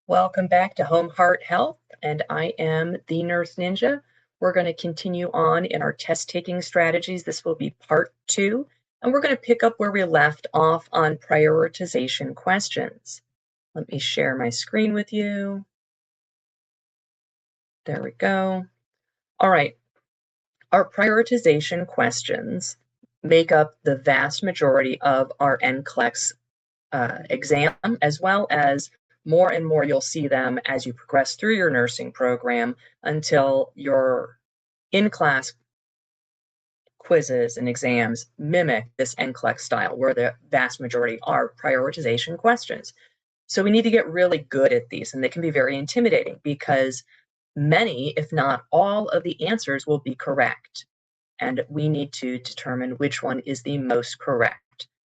Welcome back to Home Heart Health, and I am the Nurse Ninja. We're going to continue on in our test taking strategies. This will be part 2, and we're going to pick up where we left off on prioritization questions. Let me share my screen with you. There we go. All right. Our prioritization questions make up the vast majority of our NCLEX exam, as well as more and more you'll see them as you progress through your nursing program until your in-class quizzes and exams mimic this NCLEX style, where the vast majority are prioritization questions. So we need to get really good at these, and they can be very intimidating because many, if not all, of the answers will be correct. And we need to determine which one is the most correct.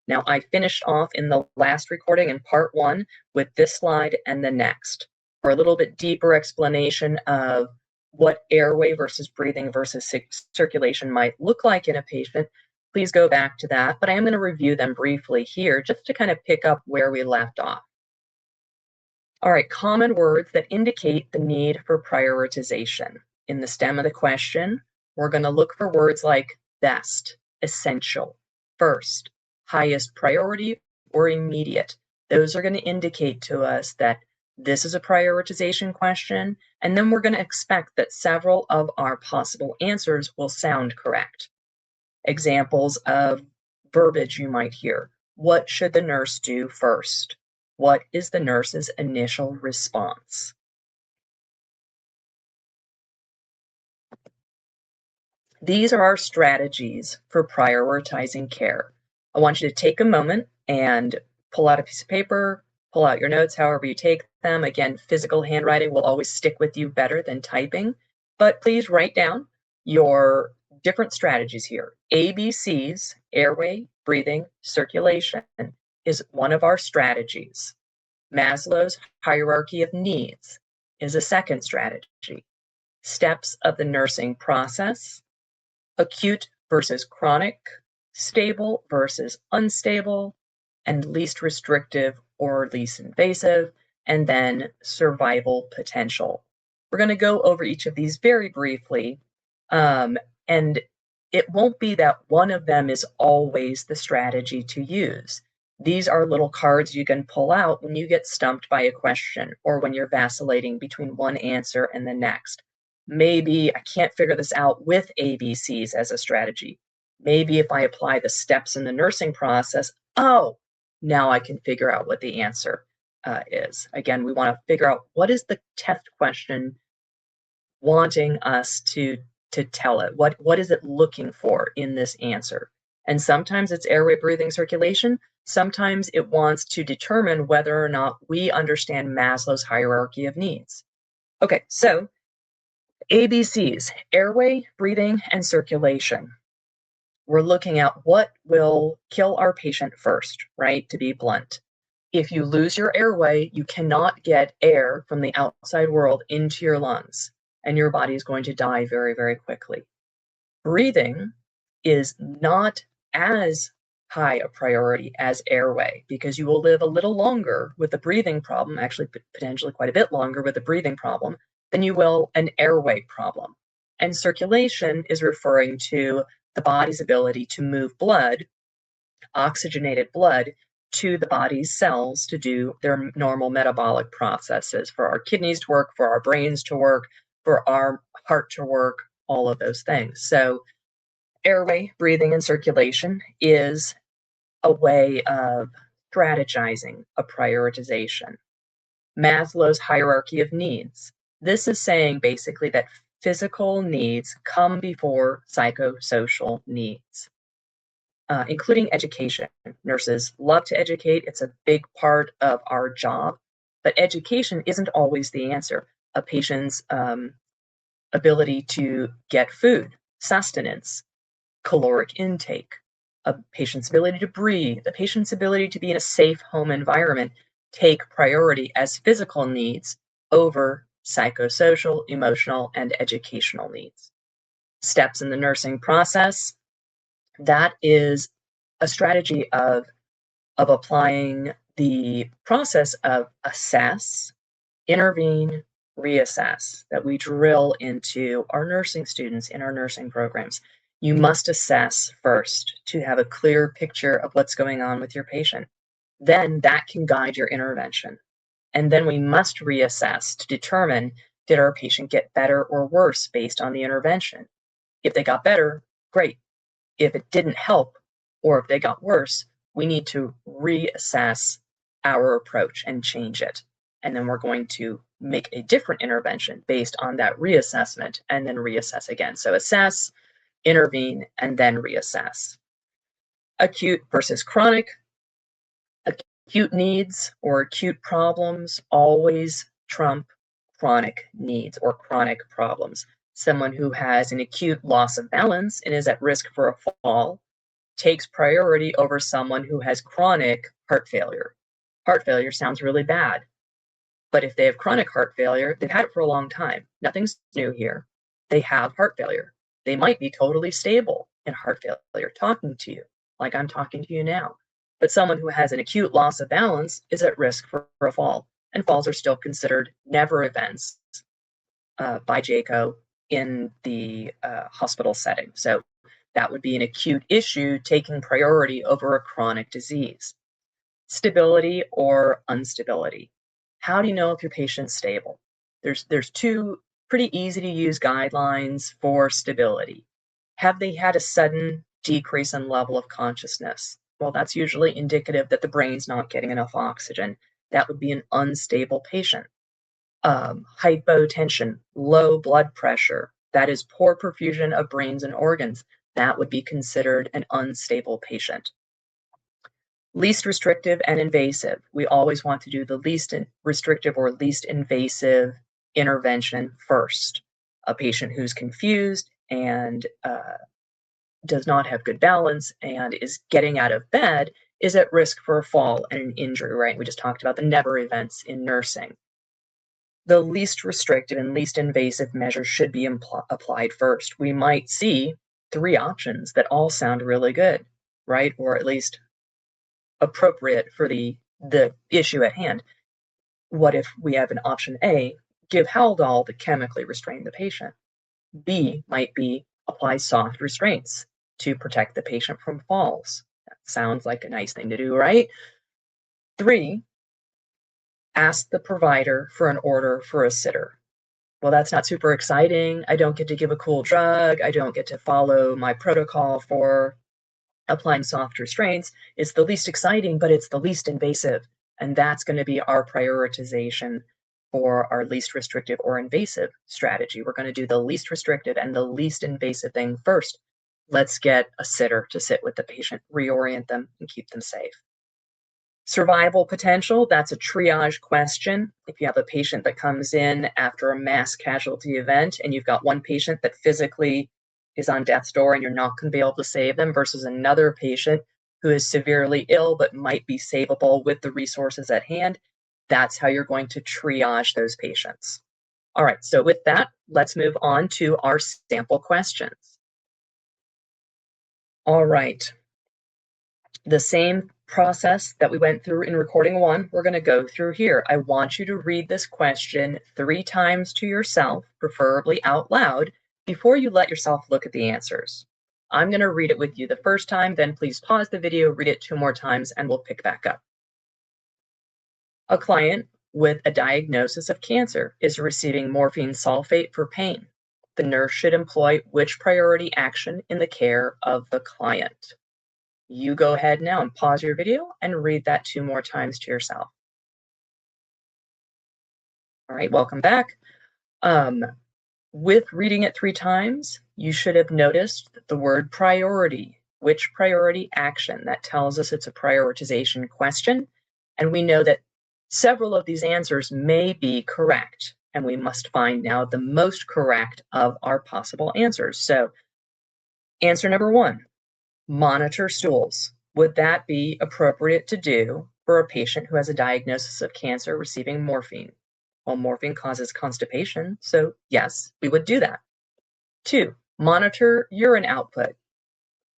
Now, I finished off in the last recording in part 1 with this slide and the next for a little bit deeper explanation of what airway versus breathing versus circulation might look like in a patient. Please go back to that, but I am going to review them briefly here just to kind of pick up where we left off. All right, common words that indicate the need for prioritization. In the stem of the question, we're going to look for words like best, essential, first, highest priority, or immediate. Those are going to indicate to us that this is a prioritization question, and then we're going to expect that several of our possible answers will sound correct. Examples of verbiage you might hear. What should the nurse do first? What is the nurse's initial response? These are our strategies for prioritizing care. I want you to take a moment and pull out a piece of paper, pull out your notes, however you take them. Again, physical handwriting will always stick with you better than typing, but please write down your different strategies here. ABCs, airway, breathing, circulation, is one of our strategies. Maslow's hierarchy of needs is a second strategy. Steps of the nursing process, acute versus chronic, stable versus unstable, and least restrictive or least invasive, and then survival potential. We're going to go over each of these very briefly, and it won't be that one of them is always the strategy to use. These are little cards you can pull out when you get stumped by a question or when you're vacillating between one answer and the next. Maybe I can't figure this out with ABCs as a strategy. Maybe if I apply the steps in the nursing process, oh, now I can figure out what the answer is. Again, we want to figure out what is the test question wanting us to tell it. What is it looking for in this answer? And sometimes it's airway, breathing, circulation. Sometimes it wants to determine whether or not we understand Maslow's hierarchy of needs. Okay, so ABCs, airway, breathing, and circulation. We're looking at what will kill our patient first, right? To be blunt. If you lose your airway, you cannot get air from the outside world into your lungs, and your body is going to die very, very quickly. Breathing is not as high a priority as airway because you will live a little longer with a breathing problem, actually potentially quite a bit longer with a breathing problem than you will an airway problem. And circulation is referring to the body's ability to move blood, oxygenated blood, to the body's cells to do their normal metabolic processes, for our kidneys to work, for our brains to work, for our heart to work, all of those things. So airway, breathing, and circulation is a way of strategizing a prioritization. Maslow's hierarchy of needs. This is saying basically that physical needs come before psychosocial needs, including education. Nurses love to educate. It's a big part of our job, but education isn't always the answer. A patient's ability to get food, sustenance, caloric intake, a patient's ability to breathe, a patient's ability to be in a safe home environment take priority as physical needs over psychosocial, emotional, and educational needs. Steps in the nursing process, that is a strategy of applying the process of assess, intervene, reassess, that we drill into our nursing students in our nursing programs. You must assess first to have a clear picture of what's going on with your patient. Then that can guide your intervention. And then we must reassess to determine, did our patient get better or worse based on the intervention? If they got better, great. If it didn't help, or if they got worse, we need to reassess our approach and change it. And then we're going to make a different intervention based on that reassessment and then reassess again. So assess, intervene, and then reassess. Acute versus chronic. Acute needs or acute problems always trump chronic needs or chronic problems. Someone who has an acute loss of balance and is at risk for a fall takes priority over someone who has chronic heart failure. Heart failure sounds really bad, but if they have chronic heart failure, they've had it for a long time. Nothing's new here. They have heart failure. They might be totally stable in heart failure, talking to you like I'm talking to you now. But someone who has an acute loss of balance is at risk for a fall, and falls are still considered never events by JCAHO in the hospital setting. So that would be an acute issue taking priority over a chronic disease. Stability or instability. How do you know if your patient's stable? There's two pretty easy to use guidelines for stability. Have they had a sudden decrease in level of consciousness? Well, that's usually indicative that the brain's not getting enough oxygen. That would be an unstable patient. Hypotension, low blood pressure, that is poor perfusion of brains and organs. That would be considered an unstable patient. Least restrictive and invasive. We always want to do the least restrictive or least invasive intervention first. A patient who's confused and does not have good balance and is getting out of bed is at risk for a fall and an injury, right? We just talked about the never events in nursing. The least restrictive and least invasive measures should be applied first. We might see 3 options that all sound really good, right? Or at least appropriate for the issue at hand. What if we have an option A, give Haldol to chemically restrain the patient? B might be apply soft restraints to protect the patient from falls. That sounds like a nice thing to do, right? 3, ask the provider for an order for a sitter. Well, that's not super exciting. I don't get to give a cool drug. I don't get to follow my protocol for applying soft restraints. It's the least exciting, but it's the least invasive. And that's going to be our prioritization for our least restrictive or invasive strategy. We're going to do the least restrictive and the least invasive thing first. Let's get a sitter to sit with the patient, reorient them, and keep them safe. Survival potential, that's a triage question. If you have a patient that comes in after a mass casualty event and you've got one patient that physically is on death's door and you're not going to be able to save them versus another patient who is severely ill but might be savable with the resources at hand, that's how you're going to triage those patients. All right, so with that, let's move on to our sample questions. All right, the same process that we went through in recording 1, we're going to go through here. I want you to read this question 3 times to yourself, preferably out loud, before you let yourself look at the answers. I'm going to read it with you the first time, then please pause the video, read it 2 more times, and we'll pick back up. A client with a diagnosis of cancer is receiving morphine sulfate for pain. The nurse should employ which priority action in the care of the client? You go ahead now and pause your video and read that 2 more times to yourself. All right, welcome back. With reading it 3 times, you should have noticed the word priority. Which priority action? That tells us it's a prioritization question. And we know that several of these answers may be correct. And we must find now the most correct of our possible answers. So answer number 1, monitor stools. Would that be appropriate to do for a patient who has a diagnosis of cancer receiving morphine? Well, morphine causes constipation, so yes, we would do that. 2, monitor urine output.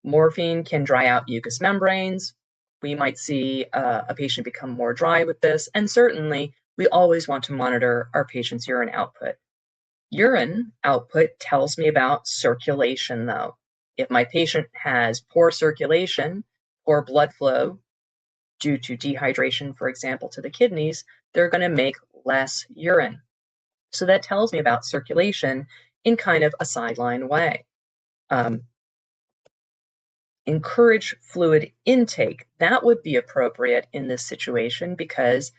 Morphine can dry out mucous membranes. We might see a patient become more dry with this, and certainly we always want to monitor our patient's urine output. Urine output tells me about circulation, though. If my patient has poor circulation, poor blood flow due to dehydration, for example, to the kidneys, they're going to make less urine. So that tells me about circulation in kind of a sideline way. Encourage fluid intake. That would be appropriate in this situation because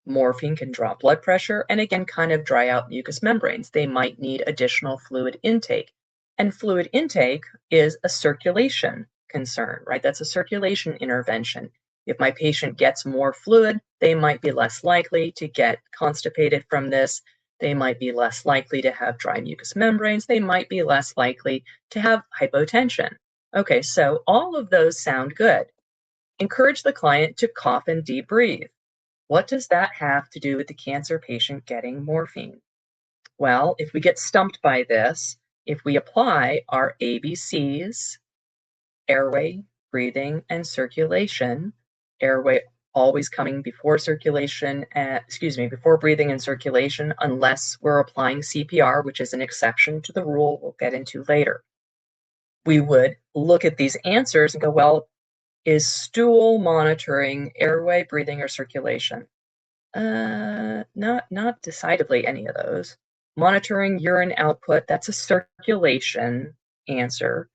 morphine can drop blood pressure and again kind of dry out mucous membranes. They might need additional fluid intake. And fluid intake is a circulation concern, right? That's a circulation intervention. If my patient gets more fluid, they might be less likely to get constipated from this. They might be less likely to have dry mucous membranes. They might be less likely to have hypotension. Okay, so all of those sound good. Encourage the client to cough and deep breathe. What does that have to do with the cancer patient getting morphine? Well, if we get stumped by this, if we apply our ABCs, airway, breathing, and circulation, airway always coming before circulation, before breathing and circulation, unless we're applying CPR, which is an exception to the rule we'll get into later. We would look at these answers and go, well, is stool monitoring airway, breathing, or circulation? Not decidedly any of those. Monitoring urine output, that's a circulation answer.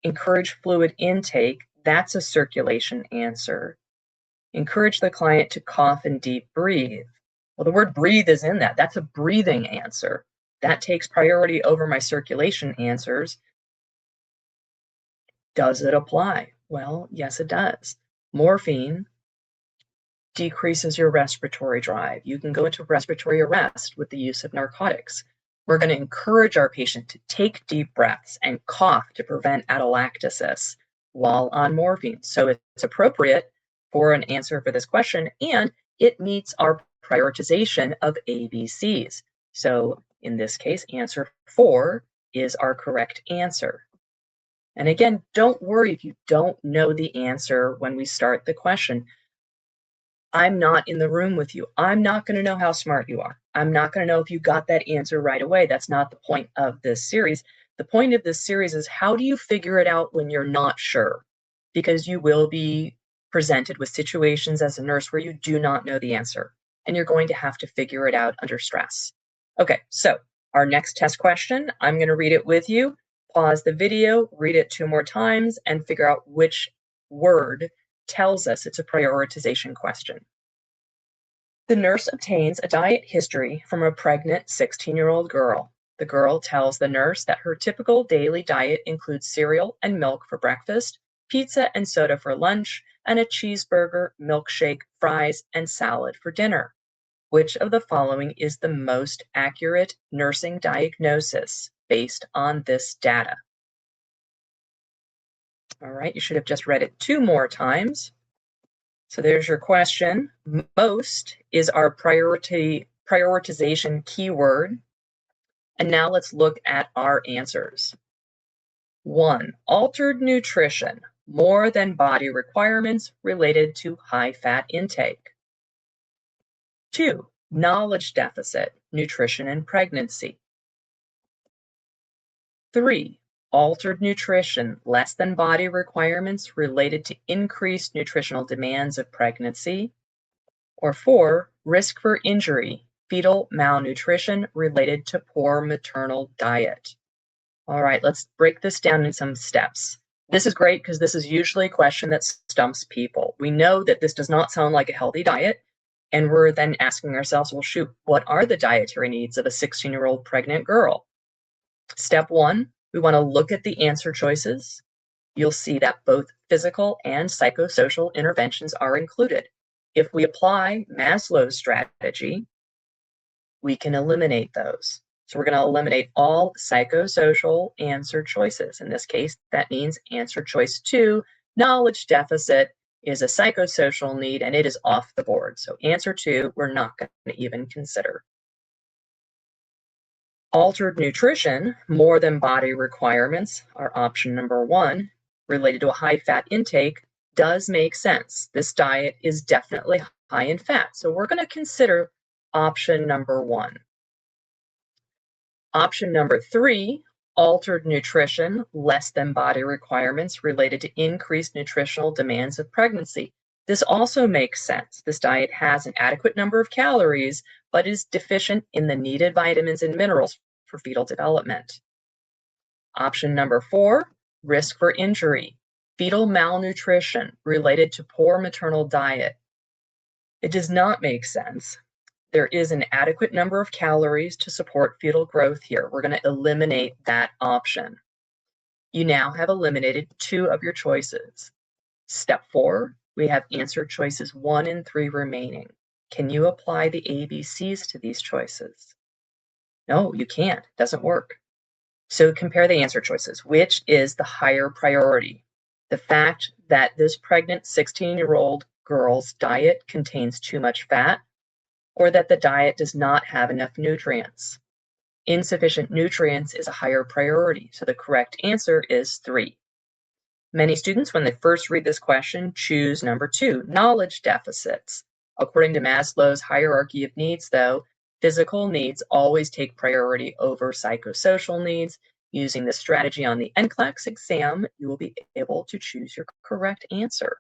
Encourage fluid intake, that's a circulation answer. Encourage the client to cough and deep breathe. Well, the word breathe is in that. That's a breathing answer. That takes priority over my circulation answers. Does it apply? Well, yes, it does. Morphine decreases your respiratory drive. You can go into respiratory arrest with the use of narcotics. We're going to encourage our patient to take deep breaths and cough to prevent atelectasis while on morphine. So it's appropriate for an answer for this question, and it meets our prioritization of ABCs. So in this case, answer 4 is our correct answer. And again, don't worry if you don't know the answer when we start the question. I'm not in the room with you. I'm not going to know how smart you are. I'm not going to know if you got that answer right away. That's not the point of this series. The point of this series is how do you figure it out when you're not sure? Because you will be presented with situations as a nurse where you do not know the answer, and you're going to have to figure it out under stress. Okay, so our next test question, I'm going to read it with you. Pause the video, read it 2 more times, and figure out which word tells us it's a prioritization question. The nurse obtains a diet history from a pregnant 16-year-old girl. The girl tells the nurse that her typical daily diet includes cereal and milk for breakfast, pizza and soda for lunch, and a cheeseburger, milkshake, fries, and salad for dinner. Which of the following is the most accurate nursing diagnosis based on this data? All right, you should have just read it 2 more times. So there's your question. Most is our prioritization keyword. And now let's look at our answers. 1, altered nutrition, more than body requirements related to high fat intake. 2, knowledge deficit, nutrition and pregnancy. 3, altered nutrition, less than body requirements related to increased nutritional demands of pregnancy. Or 4, risk for injury, fetal malnutrition related to poor maternal diet. All right, let's break this down in some steps. This is great because this is usually a question that stumps people. We know that this does not sound like a healthy diet, and we're then asking ourselves, well, shoot, what are the dietary needs of a 16-year-old pregnant girl? Step 1, we want to look at the answer choices. You'll see that both physical and psychosocial interventions are included. If we apply Maslow's strategy, we can eliminate those. So we're going to eliminate all psychosocial answer choices. In this case, that means answer choice 2, knowledge deficit, is a psychosocial need and it is off the board. So answer 2, we're not going to even consider. Altered nutrition, more than body requirements, are option number 1, related to a high fat intake, does make sense. This diet is definitely high in fat. So we're going to consider option number 1. Option number 3, altered nutrition, less than body requirements related to increased nutritional demands of pregnancy. This also makes sense. This diet has an adequate number of calories, but is deficient in the needed vitamins and minerals for fetal development. Option number 4, risk for injury, fetal malnutrition related to poor maternal diet. It does not make sense. There is an adequate number of calories to support fetal growth here. We're going to eliminate that option. You now have eliminated 2 of your choices. Step 4, we have answer choices 1 and 3 remaining. Can you apply the ABCs to these choices? No, you can't. It doesn't work. So compare the answer choices. Which is the higher priority? The fact that this pregnant 16-year-old girl's diet contains too much fat, or that the diet does not have enough nutrients? Insufficient nutrients is a higher priority, so the correct answer is 3. Many students, when they first read this question, choose number 2, knowledge deficits. According to Maslow's hierarchy of needs, though, physical needs always take priority over psychosocial needs. Using this strategy on the NCLEX exam, you will be able to choose your correct answer.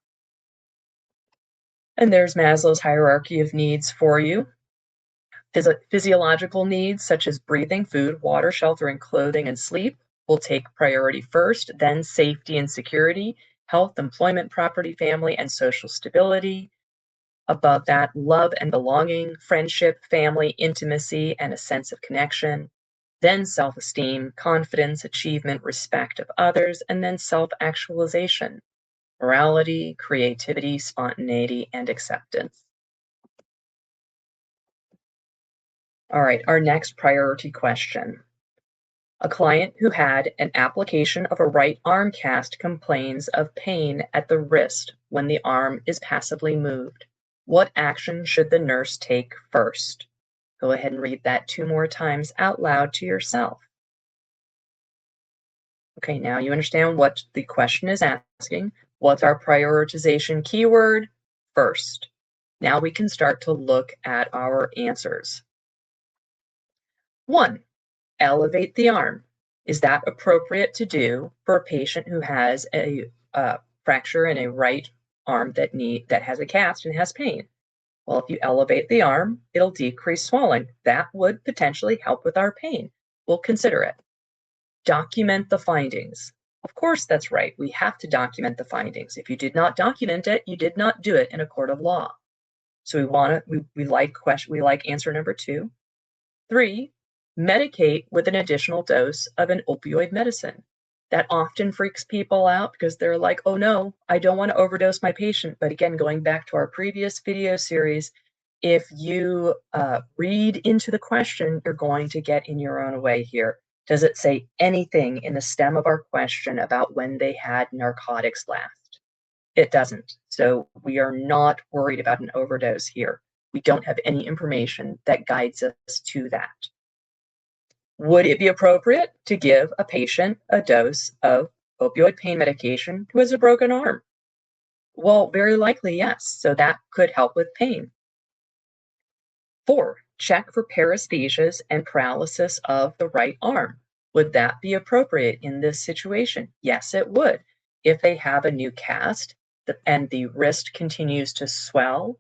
And there's Maslow's hierarchy of needs for you. Physiological needs such as breathing, food, water, shelter, and clothing and sleep will take priority first, then safety and security, health, employment, property, family, and social stability. Above that, love and belonging, friendship, family, intimacy, and a sense of connection. Then self-esteem, confidence, achievement, respect of others, and then self-actualization, morality, creativity, spontaneity, and acceptance. All right, our next priority question. A client who had an application of a right arm cast complains of pain at the wrist when the arm is passively moved. What action should the nurse take first? Go ahead and read that 2 more times out loud to yourself. Okay, now you understand what the question is asking. What's our prioritization keyword? First. Now we can start to look at our answers. 1, elevate the arm. Is that appropriate to do for a patient who has a fracture in a right arm that has a cast and has pain? Well, if you elevate the arm, it'll decrease swelling. That would potentially help with our pain. We'll consider it. Document the findings. Of course, that's right. We have to document the findings. If you did not document it, you did not do it in a court of law. So we like answer number 2. 3, medicate with an additional dose of an opioid medicine. That often freaks people out because they're like, oh no, I don't want to overdose my patient. But again, going back to our previous video series, if you read into the question, you're going to get in your own way here. Does it say anything in the stem of our question about when they had narcotics last? It doesn't. So we are not worried about an overdose here. We don't have any information that guides us to that. Would it be appropriate to give a patient a dose of opioid pain medication who has a broken arm? Well, very likely, yes. So that could help with pain. 4, check for paresthesias and paralysis of the right arm. Would that be appropriate in this situation? Yes, it would. If they have a new cast and the wrist continues to swell,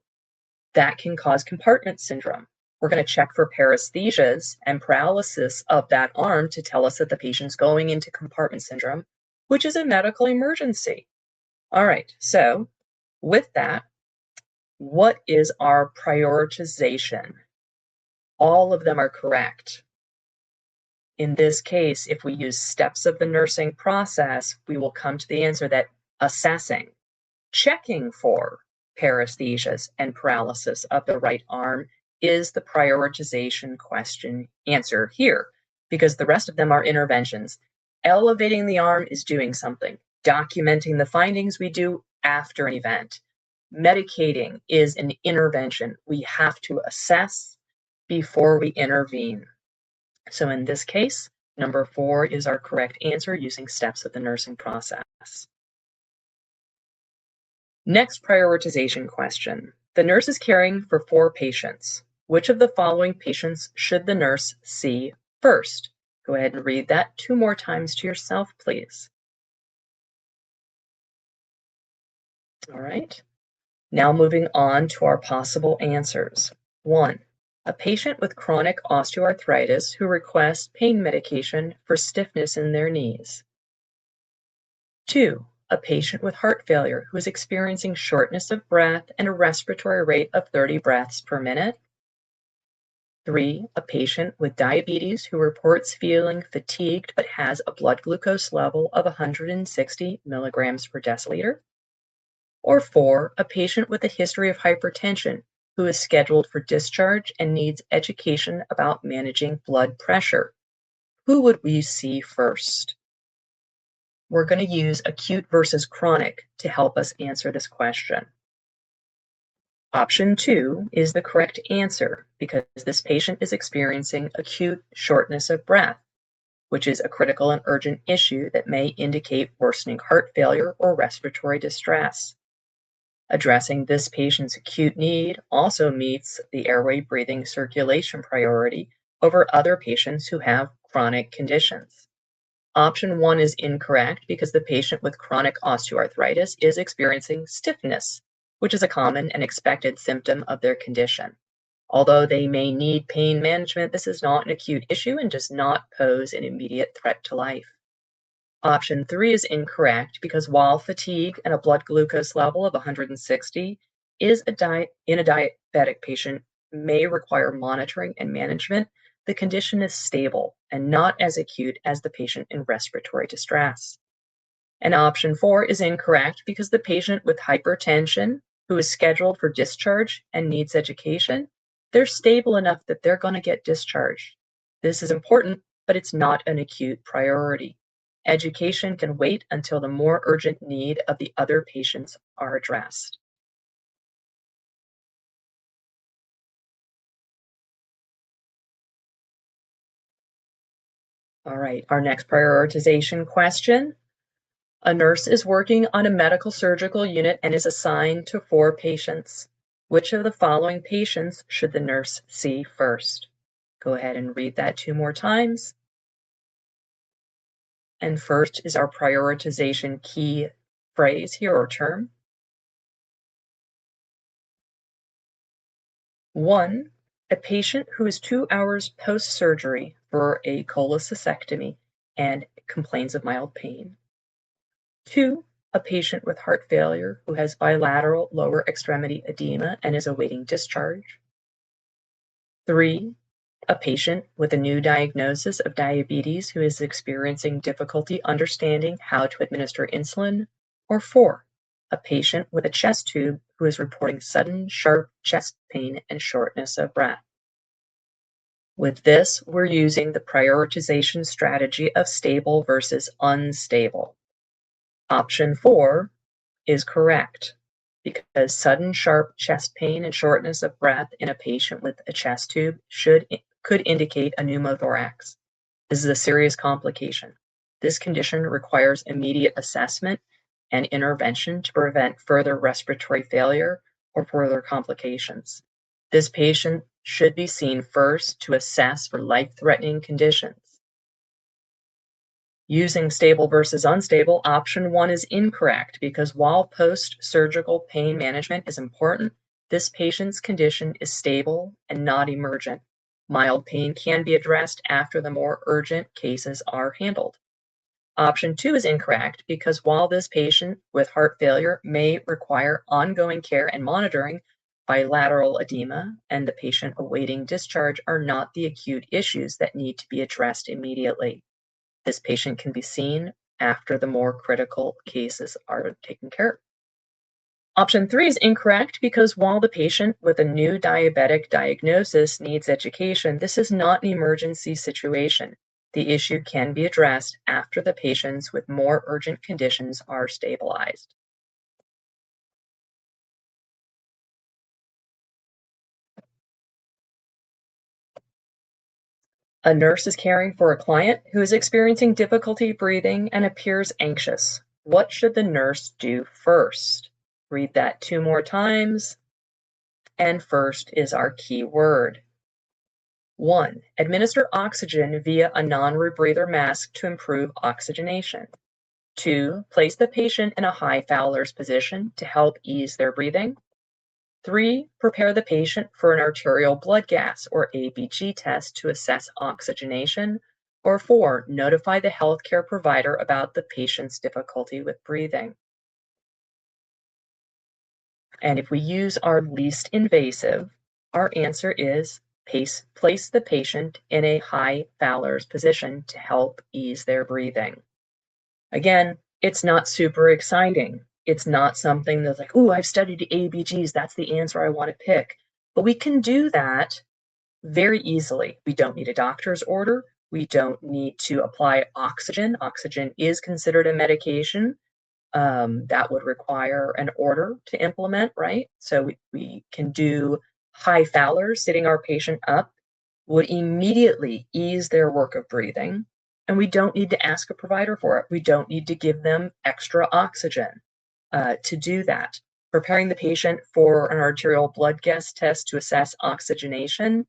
that can cause compartment syndrome. We're going to check for paresthesias and paralysis of that arm to tell us that the patient's going into compartment syndrome, which is a medical emergency. All right, so with that, what is our prioritization? All of them are correct. In this case, if we use steps of the nursing process, we will come to the answer that assessing, checking for paresthesias and paralysis of the right arm is the prioritization question answer here, because the rest of them are interventions. Elevating the arm is doing something. Documenting the findings we do after an event. Medicating is an intervention. We have to assess before we intervene. So in this case, number 4 is our correct answer using steps of the nursing process. Next prioritization question. The nurse is caring for 4 patients. Which of the following patients should the nurse see first? Go ahead and read that 2 more times to yourself, please. All right. Now moving on to our possible answers. 1. A patient with chronic osteoarthritis who requests pain medication for stiffness in their knees. 2. A patient with heart failure who is experiencing shortness of breath and a respiratory rate of 30 breaths per minute. 3. A patient with diabetes who reports feeling fatigued but has a blood glucose level of 160 milligrams per deciliter. Or 4. A patient with a history of hypertension who is scheduled for discharge and needs education about managing blood pressure. Who would we see first? We're going to use acute versus chronic to help us answer this question. Option 2 is the correct answer because this patient is experiencing acute shortness of breath, which is a critical and urgent issue that may indicate worsening heart failure or respiratory distress. Addressing this patient's acute need also meets the airway breathing circulation priority over other patients who have chronic conditions. Option 1 is incorrect because the patient with chronic osteoarthritis is experiencing stiffness, which is a common and expected symptom of their condition. Although they may need pain management, this is not an acute issue and does not pose an immediate threat to life. Option 3 is incorrect because while fatigue and a blood glucose level of 160 in a diabetic patient may require monitoring and management, the condition is stable and not as acute as the patient in respiratory distress. And option 4 is incorrect because the patient with hypertension who is scheduled for discharge and needs education, they're stable enough that they're going to get discharged. This is important, but it's not an acute priority. Education can wait until the more urgent need of the other patients are addressed. All right, our next prioritization question. A nurse is working on a medical surgical unit and is assigned to 4 patients. Which of the following patients should the nurse see first? Go ahead and read that 2 more times. And first is our prioritization key phrase here or term. 1. A patient who is 2 hours post-surgery for a cholecystectomy and complains of mild pain. 2. A patient with heart failure who has bilateral lower extremity edema and is awaiting discharge. 3. A patient with a new diagnosis of diabetes who is experiencing difficulty understanding how to administer insulin. Or 4. A patient with a chest tube who is reporting sudden, sharp chest pain and shortness of breath. With this, we're using the prioritization strategy of stable versus unstable. Option 4 is correct because sudden, sharp chest pain and shortness of breath in a patient with a chest tube could indicate a pneumothorax. This is a serious complication. This condition requires immediate assessment and intervention to prevent further respiratory failure or further complications. This patient should be seen first to assess for life-threatening conditions. Using stable versus unstable, option 1 is incorrect because while post-surgical pain management is important, this patient's condition is stable and not emergent. Mild pain can be addressed after the more urgent cases are handled. Option 2 is incorrect because while this patient with heart failure may require ongoing care and monitoring, bilateral edema and the patient awaiting discharge are not the acute issues that need to be addressed immediately. This patient can be seen after the more critical cases are taken care of. Option 3 is incorrect because while the patient with a new diabetic diagnosis needs education, this is not an emergency situation. The issue can be addressed after the patients with more urgent conditions are stabilized. A nurse is caring for a client who is experiencing difficulty breathing and appears anxious. What should the nurse do first? Read that 2 more times. And first is our key word. 1. Administer oxygen via a non-rebreather mask to improve oxygenation. 2. Place the patient in a high Fowler's position to help ease their breathing. 3. Prepare the patient for an arterial blood gas or ABG test to assess oxygenation. Or 4. Notify the healthcare provider about the patient's difficulty with breathing. And if we use our least invasive, our answer is place the patient in a high Fowler's position to help ease their breathing. Again, it's not super exciting. It's not something that's like, ooh, I've studied ABGs, that's the answer I want to pick. But we can do that very easily. We don't need a doctor's order. We don't need to apply oxygen. Oxygen is considered a medication. That would require an order to implement, right? So we can do high Fowler, sitting our patient up, would immediately ease their work of breathing. And we don't need to ask a provider for it. We don't need to give them extra oxygen to do that. Preparing the patient for an arterial blood gas test to assess oxygenation.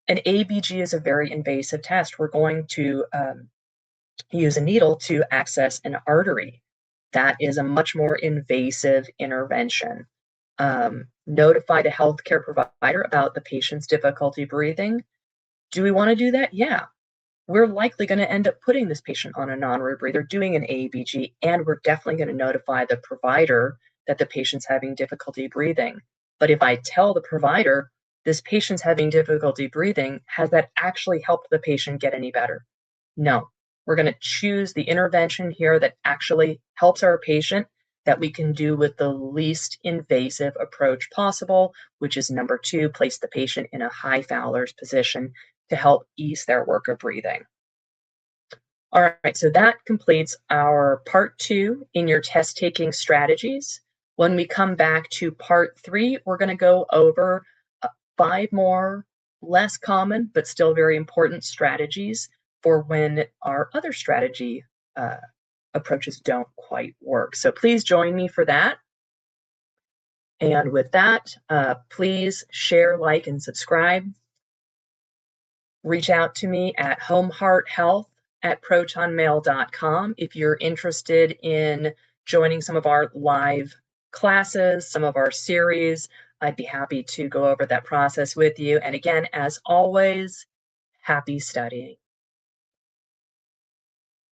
An ABG is a very invasive test. We're going to use a needle to access an artery. That is a much more invasive intervention. Notify the healthcare provider about the patient's difficulty breathing. Do we want to do that? Yeah. We're likely going to end up putting this patient on a non-rebreather, doing an ABG, and we're definitely going to notify the provider that the patient's having difficulty breathing. But if I tell the provider this patient's having difficulty breathing, has that actually helped the patient get any better? No. We're going to choose the intervention here that actually helps our patient, that we can do with the least invasive approach possible, which is number 2, place the patient in a high Fowler's position to help ease their work of breathing. All right, so that completes our part 2 in your test taking strategies. When we come back to part 3, we're going to go over 5 more less common but still very important strategies for when our other strategy approaches don't quite work. So please join me for that. And with that, please share, like, and subscribe. Reach out to me at homehearthealth@protonmail.com if you're interested in joining some of our live classes, some of our series. I'd be happy to go over that process with you. And again, as always, happy studying.